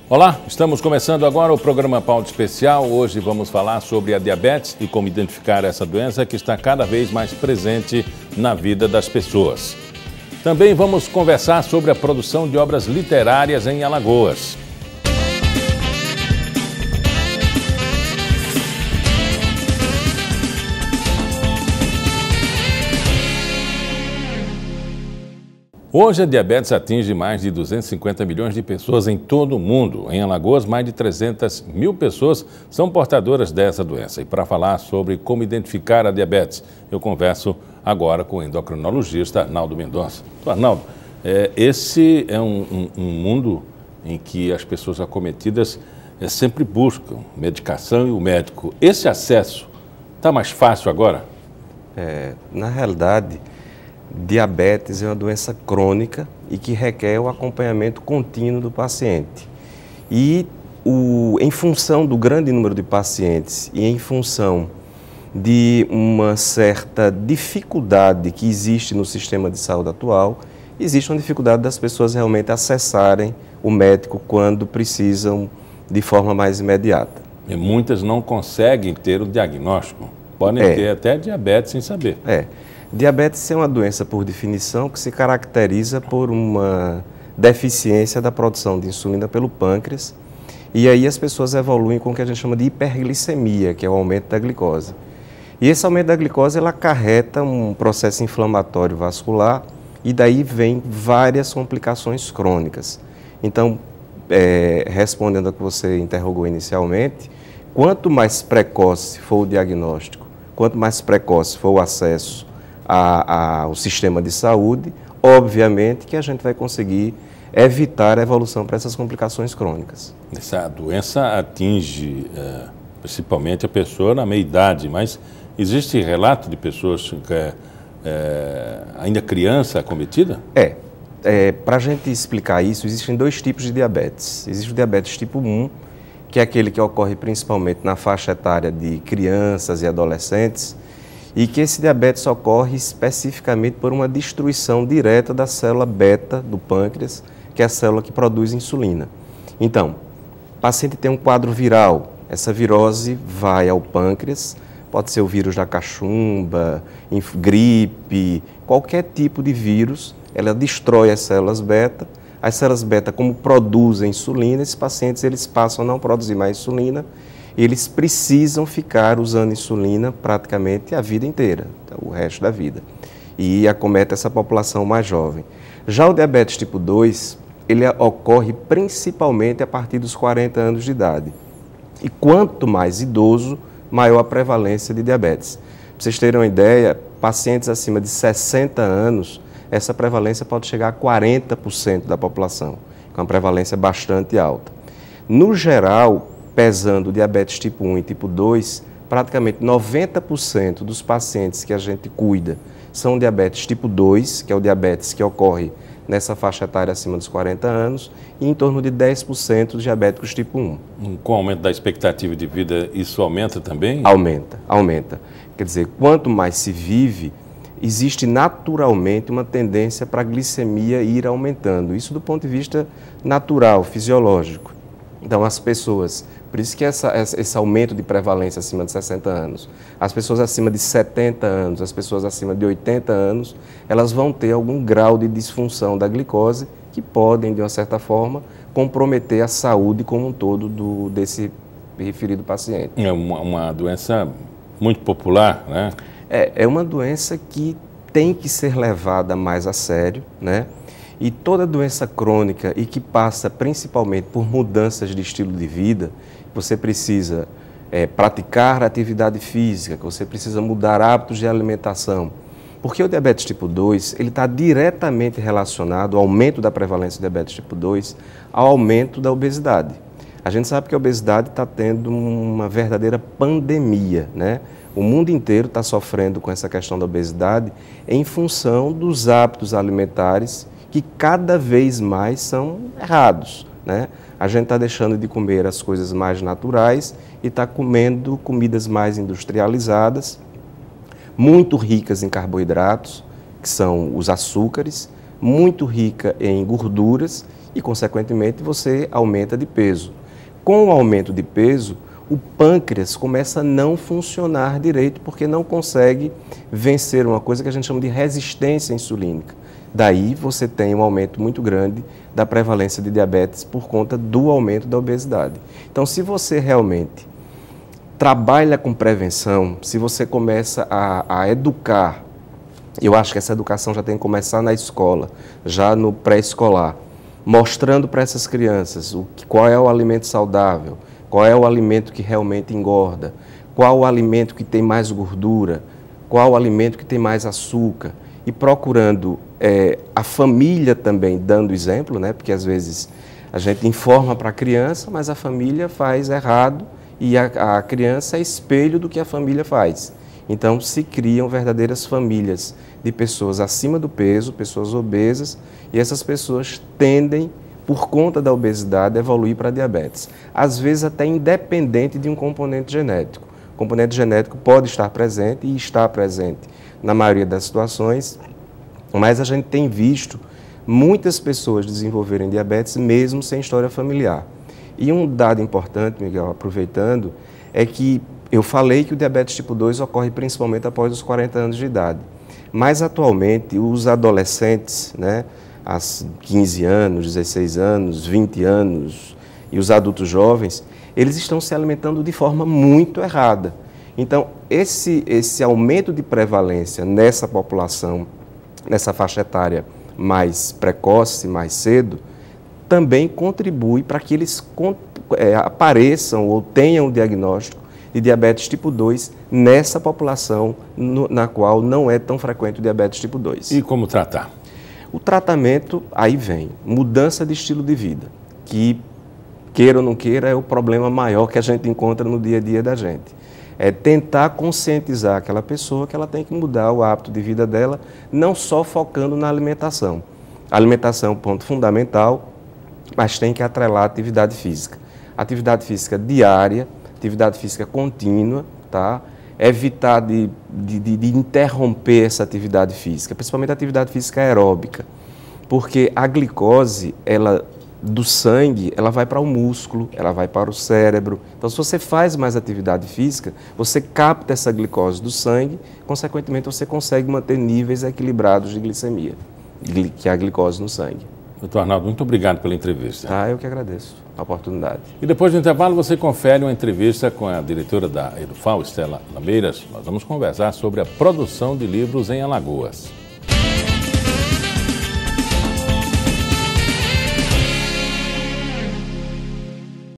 Olá, estamos começando agora o programa Pauta Especial. Hoje vamos falar sobre a diabetes e como identificar essa doença que está cada vez mais presente na vida das pessoas. Também vamos conversar sobre a produção de obras literárias em Alagoas. Hoje a diabetes atinge mais de 250 milhões de pessoas em todo o mundo. Em Alagoas, mais de 300 mil pessoas são portadoras dessa doença. E para falar sobre como identificar a diabetes, eu converso agora com o endocrinologista Arnaldo Mendonça. Arnaldo, esse é um mundo em que as pessoas acometidas sempre buscam medicação e o médico. Esse acesso está mais fácil agora? Na realidade, diabetes é uma doença crônica e que requer o acompanhamento contínuo do paciente. E em função do grande número de pacientes e em função de uma certa dificuldade que existe no sistema de saúde atual, existe uma dificuldade das pessoas realmente acessarem o médico quando precisam de forma mais imediata. E muitas não conseguem ter o diagnóstico, podem ter até diabetes sem saber. Diabetes é uma doença, por definição, que se caracteriza por uma deficiência da produção de insulina pelo pâncreas, e aí as pessoas evoluem com o que a gente chama de hiperglicemia, que é o aumento da glicose. E esse aumento da glicose, ela acarreta um processo inflamatório vascular, e daí vem várias complicações crônicas. Então, respondendo ao que você interrogou inicialmente, quanto mais precoce for o diagnóstico, quanto mais precoce for o acesso ao sistema de saúde, obviamente que a gente vai conseguir evitar a evolução para essas complicações crônicas. Essa doença atinge principalmente a pessoa na meia-idade, mas existe relato de pessoas ainda criança acometida? Para a gente explicar isso, existem dois tipos de diabetes. Existe o diabetes tipo 1, que é aquele que ocorre principalmente na faixa etária de crianças e adolescentes, e que esse diabetes ocorre especificamente por uma destruição direta da célula beta do pâncreas, que é a célula que produz insulina. Então, o paciente tem um quadro viral, essa virose vai ao pâncreas, pode ser o vírus da cachumba, gripe, qualquer tipo de vírus, ela destrói as células beta, como produzem insulina, esses pacientes eles passam a não produzir mais insulina, eles precisam ficar usando insulina praticamente a vida inteira, o resto da vida. E acomete essa população mais jovem. Já o diabetes tipo 2, ele ocorre principalmente a partir dos 40 anos de idade. E quanto mais idoso, maior a prevalência de diabetes. Para vocês terem uma ideia, pacientes acima de 60 anos, essa prevalência pode chegar a 40% da população, com uma prevalência bastante alta. No geral, pesando diabetes tipo 1 e tipo 2, praticamente 90% dos pacientes que a gente cuida são diabetes tipo 2, que é o diabetes que ocorre nessa faixa etária acima dos 40 anos, e em torno de 10% dos diabéticos tipo 1. Com o aumento da expectativa de vida, isso aumenta também? Aumenta. Quer dizer, quanto mais se vive, existe naturalmente uma tendência para a glicemia ir aumentando. Isso do ponto de vista natural, fisiológico. Então, as pessoas, por isso que esse aumento de prevalência acima de 60 anos, as pessoas acima de 70 anos, as pessoas acima de 80 anos, elas vão ter algum grau de disfunção da glicose que podem, de uma certa forma, comprometer a saúde como um todo desse referido paciente. É uma doença muito popular, né? É uma doença que tem que ser levada mais a sério, né? E toda doença crônica e que passa principalmente por mudanças de estilo de vida, você precisa praticar atividade física, que você precisa mudar hábitos de alimentação. Porque o diabetes tipo 2, ele está diretamente relacionado, o aumento da prevalência do diabetes tipo 2, ao aumento da obesidade. A gente sabe que a obesidade está tendo uma verdadeira pandemia, né? O mundo inteiro está sofrendo com essa questão da obesidade em função dos hábitos alimentares que cada vez mais são errados, né? A gente está deixando de comer as coisas mais naturais e está comendo comidas mais industrializadas, muito ricas em carboidratos, que são os açúcares, muito rica em gorduras e, consequentemente, você aumenta de peso. Com o aumento de peso, o pâncreas começa a não funcionar direito porque não consegue vencer uma coisa que a gente chama de resistência insulínica. Daí você tem um aumento muito grande da prevalência de diabetes por conta do aumento da obesidade. Então, se você realmente trabalha com prevenção, se você começa a educar, eu acho que essa educação já tem que começar na escola, já no pré-escolar, mostrando para essas crianças qual é o alimento saudável, qual é o alimento que realmente engorda, qual o alimento que tem mais gordura, qual o alimento que tem mais açúcar, e procurando a família também dando exemplo, né? Porque às vezes a gente informa para a criança, mas a família faz errado e a criança é espelho do que a família faz. Então se criam verdadeiras famílias de pessoas acima do peso, pessoas obesas, e essas pessoas tendem, por conta da obesidade, a evoluir para diabetes. Às vezes até independente de um componente genético. O componente genético pode estar presente e está presente na maioria das situações, mas a gente tem visto muitas pessoas desenvolverem diabetes mesmo sem história familiar. E um dado importante, Miguel, aproveitando, é que eu falei que o diabetes tipo 2 ocorre principalmente após os 40 anos de idade. Mas atualmente os adolescentes, né, aos 15 anos, 16 anos, 20 anos e os adultos jovens, eles estão se alimentando de forma muito errada. Então, esse aumento de prevalência nessa população, nessa faixa etária mais precoce, mais cedo, também contribui para que eles apareçam ou tenham o diagnóstico de diabetes tipo 2 nessa população na qual não é tão frequente o diabetes tipo 2. E como tratar? O tratamento, aí vem, mudança de estilo de vida, que, queira ou não queira, é o problema maior que a gente encontra no dia a dia da gente. É tentar conscientizar aquela pessoa que ela tem que mudar o hábito de vida dela, não só focando na alimentação. A alimentação é um ponto fundamental, mas tem que atrelar a atividade física. Atividade física diária, atividade física contínua, tá? Evitar de interromper essa atividade física, principalmente a atividade física aeróbica, porque a glicose, do sangue, ela vai para o músculo, ela vai para o cérebro. Então, se você faz mais atividade física, você capta essa glicose do sangue, consequentemente você consegue manter níveis equilibrados de glicemia, que é a glicose no sangue. Doutor Arnaldo, muito obrigado pela entrevista. Eu que agradeço a oportunidade. E depois do intervalo você confere uma entrevista com a diretora da Edufal, Estela Lameiras. Nós vamos conversar sobre a produção de livros em Alagoas.